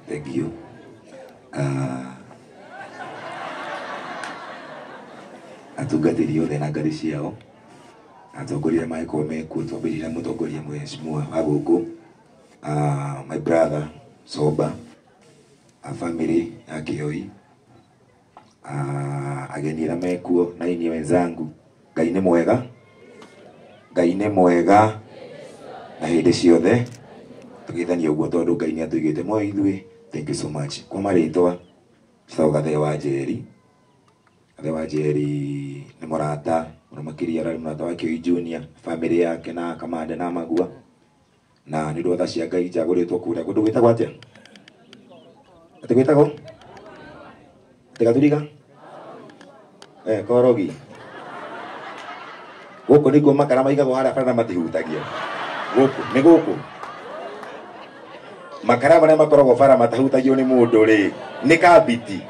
Thank you. Atungatĩri othe na ngari ciao. Atongoria maiko mekuo twambĩrĩria mũtongoria mheshimiwa wa gũkũ. My brother Soba, a family ya Kioi. Ageni na mekuo na ini wenzangu. Ngai nĩ mwega. Ngai nĩ mwega. Na hĩndĩ ciothe tũgĩthania ũguo tondũ Ngai nĩ atũigĩte muoyo ithuĩ. Thank you so much. Kwa marĩtwa citagwo Gathee wa Njeri. Gathee wa Njeri nĩ mũrata, makĩria arĩ mũrata wa Kioi Junior, family yake na Kamande na Magua. Na nĩ ndwatha cia Ngai njagũrĩtwo kũrĩa kũndũ gwĩtagwo atĩa? Atĩ gwĩtagwo? Atĩ Gathuriga? Korogi. Gũkũ nĩkuo makara maigagwo harĩa bara na matihutagia. Gũkũ, nĩ gũkũ. Makara marĩa makoragwo bara matahutagio nĩ mũndũ rĩ, nĩ kabiti.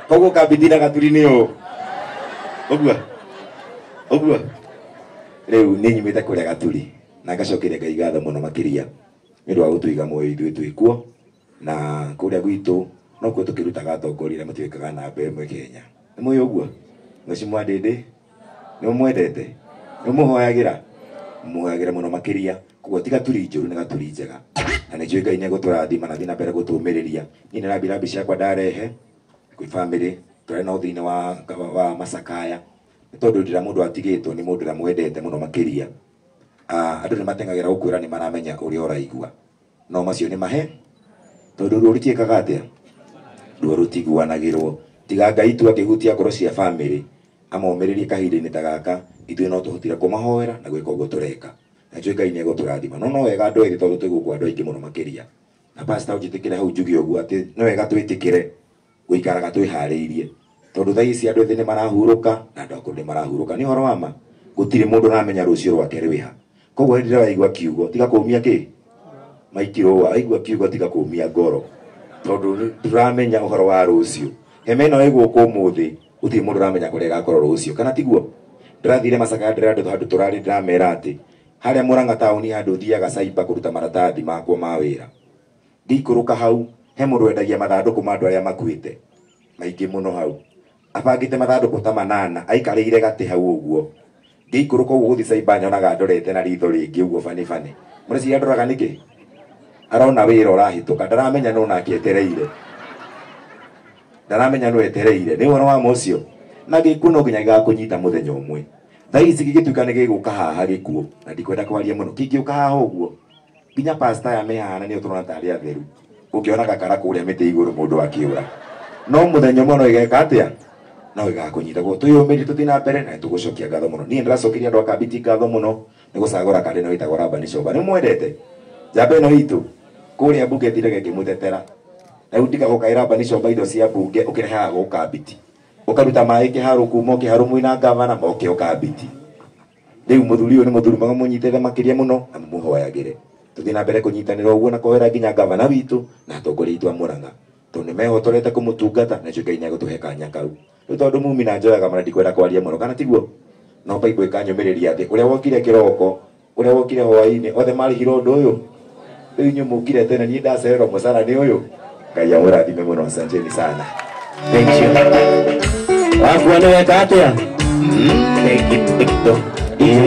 Koguo kabiti na gaturi nĩ ũ? Ũguo? Ũguo? Rĩu nĩ nyumĩte kũrĩa gaturi. Na ngacokeria Ngai ngatho mũno makĩria nĩ ũndũ wa gũtũiga muoyo ithuĩ twĩ kuo. Na kũrĩa gwitũ no kuo tũkĩrutaga atongoria arĩa matuĩkaga namba ĩmwe Kenya. Nĩ mũĩ ũguo? Mheshimiwa Ndĩndĩ? Nĩ mũmwendete? Nĩ mũhoyagĩra? Mũhoyagĩra mũno makĩria. Koguo ti gaturi njũru nĩ gaturi njega. Na nĩ njũĩ Ngai nĩ egũtũrathima na thiĩ na mbere gũtũũmĩrĩria. Niĩ nĩ rambirambi ciakwa ndarehe kwĩ family tũrĩ no thĩinĩ wa macakaya. Nĩ tondũ ndĩra mũndũ atigĩtwo nĩ mũndũ ũrĩa mwendete mũno makĩria. Andũ nĩ matengagĩra gũkwĩra nĩ maramenya ũrĩa ũraigua. No macio nĩ mahe. Tondũ ruo rũtiĩkaga atĩa? Ruo rũtiguanagĩrwo. Tiga Ngai tu akĩhutia ngoro cia family. Amomĩrĩrie kahinda-inĩ ta gaka, ithuĩ no tũhotire kũmahoera na gwĩka ũguo tũreka. Na njũĩ Ngai nĩ egũtũrathima. No wega andũ ethĩ tondũ twĩ gũkũ andũ aingĩ mũno makĩria. Na pastor ũnjĩtĩkĩre hau njuge ũguo atĩ no wega twĩtĩkĩre gũikaraga twĩharĩirie. Tondũ thaa ici andũ ethĩ nĩ marahurũka na andũ akũrũ nĩ marahurũka. Nĩ ũhoro wa ma. Gũtirĩ mũndũ ũramenya rũciũ rwake rwĩha. Koguo hĩndĩ ĩrĩa waigua kiugo tiga kũmia kĩ? Maikirwo waigua kiugo tiga kũmia ngoro. Tondũ tũramenya ũhoro wa rũciũ. Hema ĩno ĩ gũkũ ũmũthĩ gũtirĩ mũndũ ũramenya kũrĩa ĩgakorwo rũciũ. Kana tiguo? Ndĩrathire macakaya ndĩra andũ tũrarĩ ndĩramera atĩ harĩa Mũrang'a taũni handũ thiaga Cyber kũruta maratathi makwa ma wĩra. Ngĩikũrũka hau he mũndũ wendagia mathandũkũ ma andũ arĩa makuĩte. Maingĩ mũno hau. Abangĩte mathandũkũ ta 8 aikarĩire gatĩ hau ũguo. Ngĩikũrũka ũguo gũthiĩ Cyber nyonaga ndorete na ritho rĩngĩ ũguo bani. Mũreciria ndoraga nĩkĩ? Arona wĩra ũrahĩtũka, ndaramenya no nake etereire. Ndaramenya no etereire. Nĩ ũhoro wa mũcio. Na gĩkuũ no nginya gĩgakũnyita mũthenya ũmwe. Thaa ici gĩgĩtuĩka nĩ gĩgũka haha gĩkuũ. Na ndikwenda kwaria mũno. Kĩngĩũka haha ũguo. Nginya pastor aya mehana nĩo tũrona tarĩ atheru. Ũkĩona gakara kũrĩa mĩtĩ igũrũ mũndũ akĩũra. No mũthenya ũmwe no ĩgeka atĩa? No ĩgakũnyita guo. Twĩyũmĩrie tũthiĩ na mbere na tũgũcokia ngatho mũno. Niĩ ndĩracokeria andũ a Kabiti ngatho mũno nĩ gũcagũra kandĩ no ĩtagwo Rabani Coba. Nĩ mwendete? Njamba ĩno itũ kũrĩa mbunge tirege kĩmũtetera. Na ũtiga gũkaĩra Rabani Coba indo cia mbunge ũkĩrehaga gũkũ Kabiti. Ũkaruta maĩ kĩharo kuuma kĩharo mwĩna gavana moke Kabiti. Rĩu mũthuri ũyũ nĩ mũthuri mwega mũnyitĩre makĩria mũno na mũhoyagĩre. Tũthiĩ na mbere kũnyitanĩra ũguo na kũhoera nginya gavana witũ na atongoria aitũ a Mũrang'a. Tondũ nĩ mehotorete kũmũtungata na Ngai nĩ egũtũhe kanya kau. Rĩu tondũ mumi na njoyaga mana ndikwenda kwaria mũno kana tiguo? No Bible ĩkanyũmĩrĩria atĩ ũrĩa wokire kĩroko, ũrĩa wokire hwaĩ-inĩ, othe marĩhirwo ũndũ ũyũ. Rĩu inyuĩ mũkire tene niĩ ndacererwo mũcara nĩ ũyũ. Ngai amũrathime mũno, asanteni sana. Thank you. Wakuwa nĩ weka atĩa? Thank you.